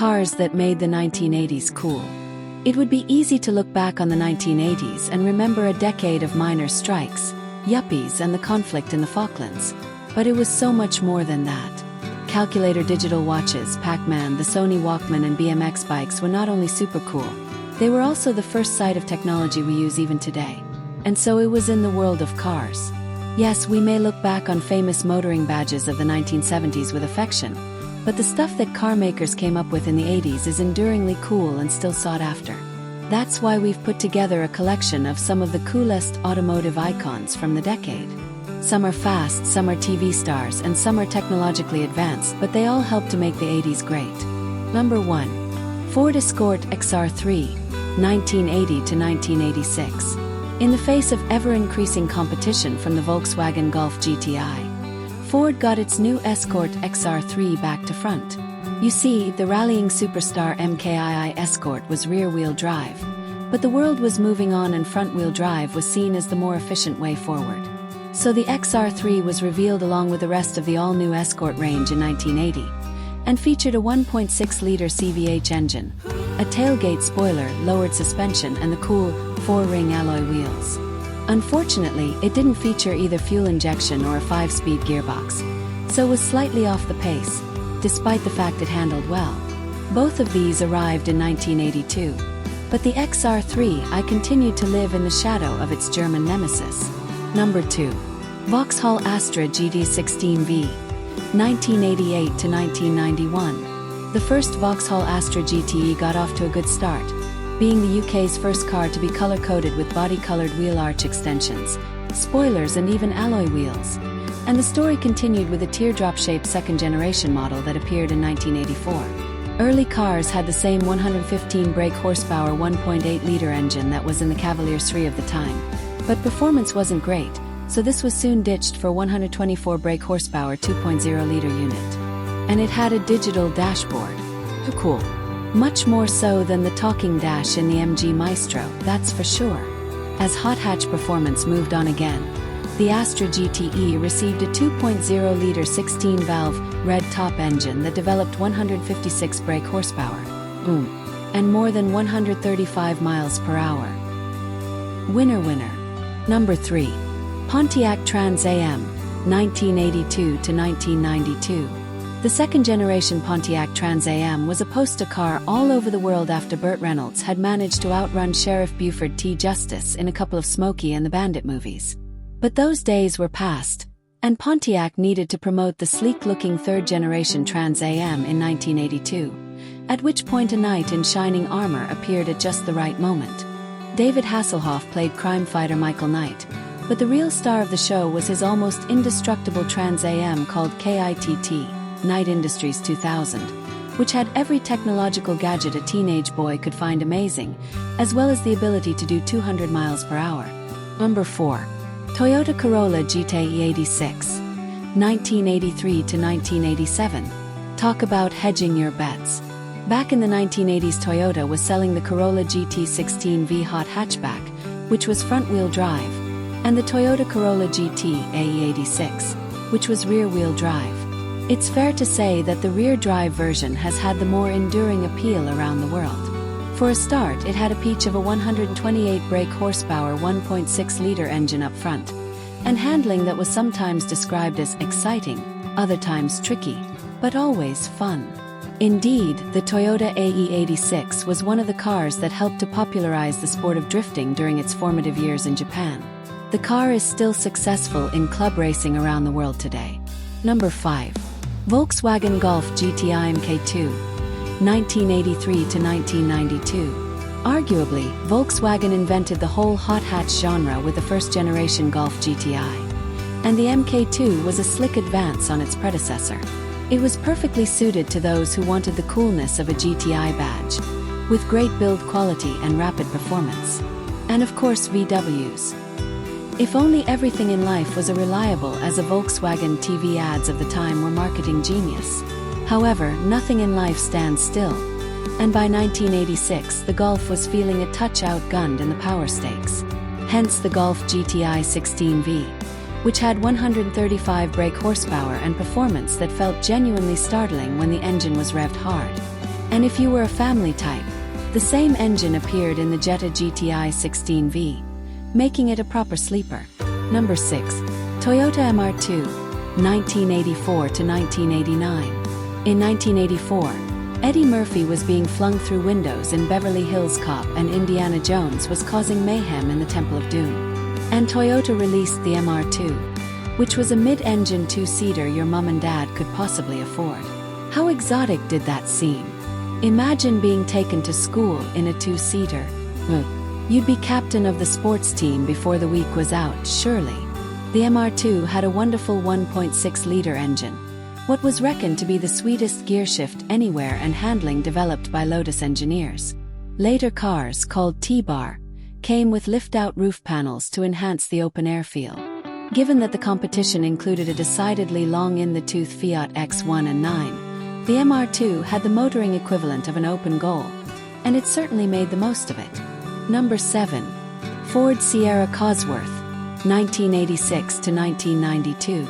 cars that made the 1980s cool. It would be easy to look back on the 1980s and remember a decade of minor strikes, yuppies, and the conflict in the Falklands. But it was so much more than that. Calculator digital watches, Pac-Man, the Sony Walkman, and BMX bikes were not only super cool, they were also the first sight of technology we use even today. And so it was in the world of cars. Yes, we may look back on famous motoring badges of the 1970s with affection, but the stuff that car makers came up with in the 80s is enduringly cool and still sought after. That's why we've put together a collection of some of the coolest automotive icons from the decade. Some are fast, some are TV stars, and some are technologically advanced, but they all help to make the 80s great. Number 1. Ford Escort XR3, 1980 to 1986. In the face of ever-increasing competition from the Volkswagen Golf GTI, Ford got its new Escort XR3 back to front. You see, the rallying superstar MKII Escort was rear-wheel drive, but the world was moving on and front-wheel drive was seen as the more efficient way forward. So the XR3 was revealed along with the rest of the all-new Escort range in 1980, and featured a 1.6-liter CVH engine, a tailgate spoiler, lowered suspension, and the cool 4-ring alloy wheels. Unfortunately, it didn't feature either fuel injection or a 5-speed gearbox, so was slightly off the pace, despite the fact it handled well. Both of these arrived in 1982, but the XR3i continued to live in the shadow of its German nemesis. Number 2. Vauxhall Astra GT16V, 1988 to 1991. The first Vauxhall Astra GTE got off to a good start, being the UK's first car to be color-coded with body-colored wheel arch extensions, spoilers, and even alloy wheels. And the story continued with a teardrop-shaped second-generation model that appeared in 1984. Early cars had the same 115 brake horsepower 1.8-liter engine that was in the Cavalier 3 of the time, but performance wasn't great, so this was soon ditched for 124 brake horsepower 2.0-liter unit. And it had a digital dashboard. Cool. Much more so than the talking dash in the MG Maestro, that's for sure. As hot hatch performance moved on again, the Astra GTE received a 2.0-liter 16-valve red-top engine that developed 156 brake horsepower, and more than 135 miles per hour. Winner. Number 3. Pontiac Trans Am, 1982 to 1992. The second-generation Pontiac Trans Am was a poster car all over the world after Burt Reynolds had managed to outrun Sheriff Buford T. Justice in a couple of Smokey and the Bandit movies. But those days were past, and Pontiac needed to promote the sleek-looking third-generation Trans Am in 1982, at which point a knight in shining armor appeared at just the right moment. David Hasselhoff played crime fighter Michael Knight, but the real star of the show was his almost indestructible Trans Am called KITT, Knight Industries 2000, which had every technological gadget a teenage boy could find amazing, as well as the ability to do 200 miles per hour. Number 4. Toyota Corolla GT86, 1983 to 1987. Talk about hedging your bets. Back in the 1980s, Toyota was selling the Corolla GT16V hot hatchback, which was front-wheel drive, and the Toyota Corolla GT AE86, which was rear-wheel drive. It's fair to say that the rear-drive version has had the more enduring appeal around the world. For a start, it had a peach of a 128 brake horsepower 1.6-liter engine up front, and handling that was sometimes described as exciting, other times tricky, but always fun. Indeed, the Toyota AE86 was one of the cars that helped to popularize the sport of drifting during its formative years in Japan. The car is still successful in club racing around the world today. Number 5. Volkswagen Golf GTI Mk2, 1983 to 1992. Arguably, Volkswagen invented the whole hot hatch genre with the first-generation Golf GTI, and the Mk2 was a slick advance on its predecessor. It was perfectly suited to those who wanted the coolness of a GTI badge, with great build quality and rapid performance. And of course VWs. If only everything in life was as reliable as a Volkswagen. TV ads of the time were marketing genius. However, nothing in life stands still, and by 1986 the Golf was feeling a touch outgunned in the power stakes. Hence the Golf GTI 16V, which had 135 brake horsepower and performance that felt genuinely startling when the engine was revved hard. And if you were a family type, the same engine appeared in the Jetta GTI 16V, making it a proper sleeper. Number 6. Toyota MR2, 1984 to 1989. In 1984, Eddie Murphy was being flung through windows in Beverly Hills Cop, and Indiana Jones was causing mayhem in the Temple of Doom. And Toyota released the MR2, which was a mid-engine two-seater your mom and dad could possibly afford. How exotic did that seem? Imagine being taken to school in a two-seater. You'd be captain of the sports team before the week was out, surely. The MR2 had a wonderful 1.6-liter engine, what was reckoned to be the sweetest gearshift anywhere, and handling developed by Lotus engineers. Later cars, called T-Bar, came with lift-out roof panels to enhance the open-air feel. Given that the competition included a decidedly long-in-the-tooth Fiat X1 and 9, the MR2 had the motoring equivalent of an open goal, and it certainly made the most of it. Number 7. Ford Sierra Cosworth, 1986 to 1992.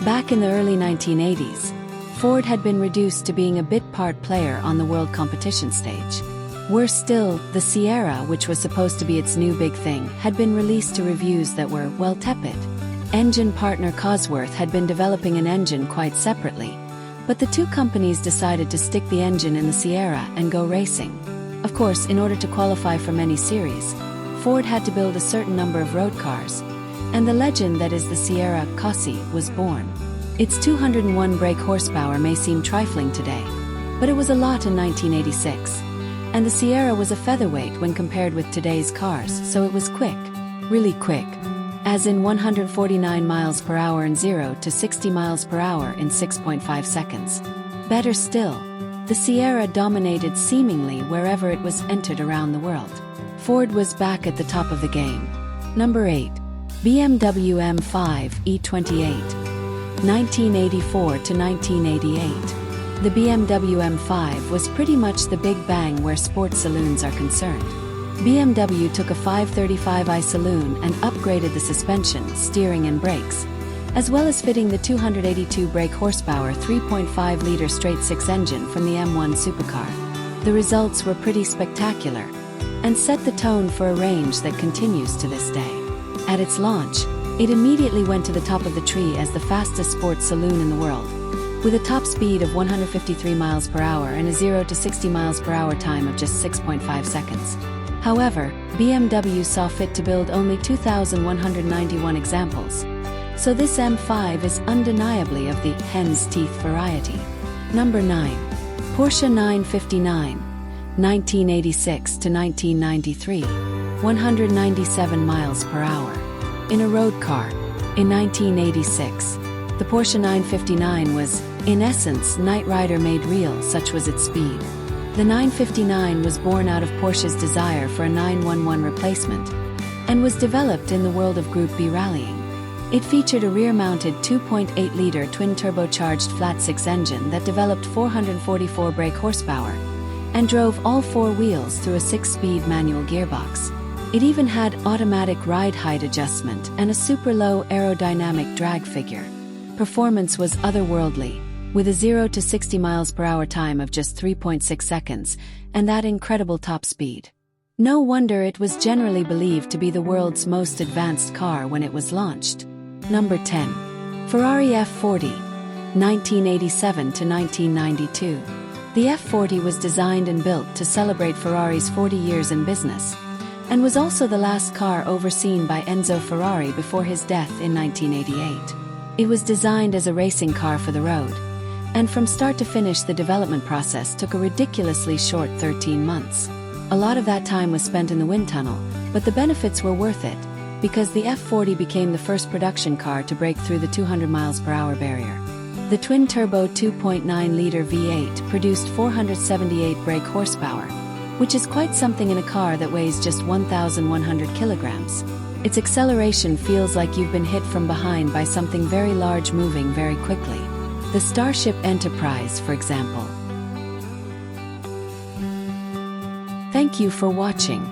Back in the early 1980s, Ford had been reduced to being a bit-part player on the world competition stage. Worse still, the Sierra, which was supposed to be its new big thing, had been released to reviews that were, well, tepid. Engine partner Cosworth had been developing an engine quite separately, but the two companies decided to stick the engine in the Sierra and go racing. Of course, in order to qualify for many series, Ford had to build a certain number of road cars, and the legend that is the Sierra Cossi was born. Its 201 brake horsepower may seem trifling today, but it was a lot in 1986, and the Sierra was a featherweight when compared with today's cars, so it was quick, really quick, as in 149 miles per hour and 0 to 60 miles per hour in 6.5 seconds. Better still, the Sierra dominated seemingly wherever it was entered around the world. Ford was back at the top of the game. Number 8. BMW M5 E28, 1984 to 1988. The BMW M5 was pretty much the big bang where sports saloons are concerned. BMW took a 535i saloon and upgraded the suspension, steering and brakes, as well as fitting the 282 brake horsepower 3.5-liter straight-six engine from the M1 supercar. The results were pretty spectacular, and set the tone for a range that continues to this day. At its launch, it immediately went to the top of the tree as the fastest sports saloon in the world, with a top speed of 153 miles per hour and a 0 to 60 miles per hour time of just 6.5 seconds. However, BMW saw fit to build only 2,191 examples, so this M5 is undeniably of the hen's teeth variety. Number 9. Porsche 959, 1986 to 1993, 197 miles per hour. In a road car, in 1986, the Porsche 959 was, in essence, Knight Rider made real, such was its speed. The 959 was born out of Porsche's desire for a 911 replacement, and was developed in the world of Group B rallying. It featured a rear-mounted 2.8-liter twin-turbocharged flat-six engine that developed 444 brake horsepower, and drove all four wheels through a 6-speed manual gearbox. It even had automatic ride height adjustment and a super-low aerodynamic drag figure. Performance was otherworldly, with a 0 to 60 miles per hour time of just 3.6 seconds, and that incredible top speed. No wonder it was generally believed to be the world's most advanced car when it was launched. Number 10. Ferrari F40, 1987 to 1992. The F40 was designed and built to celebrate Ferrari's 40 years in business, and was also the last car overseen by Enzo Ferrari before his death in 1988. It was designed as a racing car for the road, and from start to finish the development process took a ridiculously short 13 months. A lot of that time was spent in the wind tunnel, but the benefits were worth it, because the F40 became the first production car to break through the 200 miles per hour barrier. The twin-turbo 2.9-liter V8 produced 478 brake horsepower, which is quite something in a car that weighs just 1,100 kilograms. Its acceleration feels like you've been hit from behind by something very large moving very quickly. The Starship Enterprise, for example. Thank you for watching.